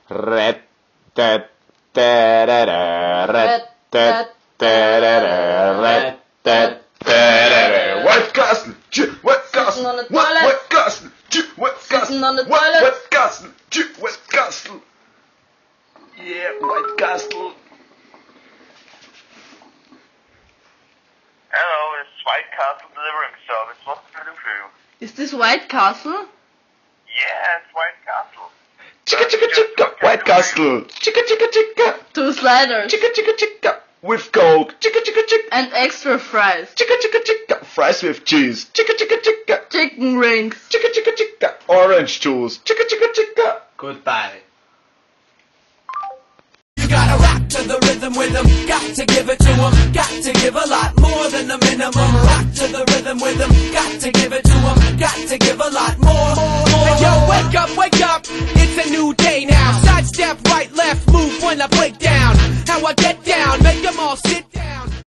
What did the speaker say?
Red, red, red, White Castle, White Castle, White Castle, White Castle, White Castle, White Castle. Yeah, White Castle. Hello, this is White Castle Delivering Service. What can I do for you? Is this White Castle? Yeah, it's White Castle. Chicka chicka chicka, White Castle. Chicka chicka chicka. 2 sliders. Chicka chicka chicka. With Coke. Chicka chicka chicka. And extra fries. Chicka chicka chicka. Fries with cheese. Chicka chicka chicka. Chicken rings. Chicka chicka chicka. Orange juice. Chicka chicka chicka. Goodbye. You gotta rock to the rhythm with them. Got to give it to them. Got to give a lot more than the minimum. Rock to the rhythm with them. Got to give it to them. Got to give a lot more. Hey, yo, wake up, wake up. It's a new day now. Sidestep, right, left, move when I break down. How I get down, make them all sit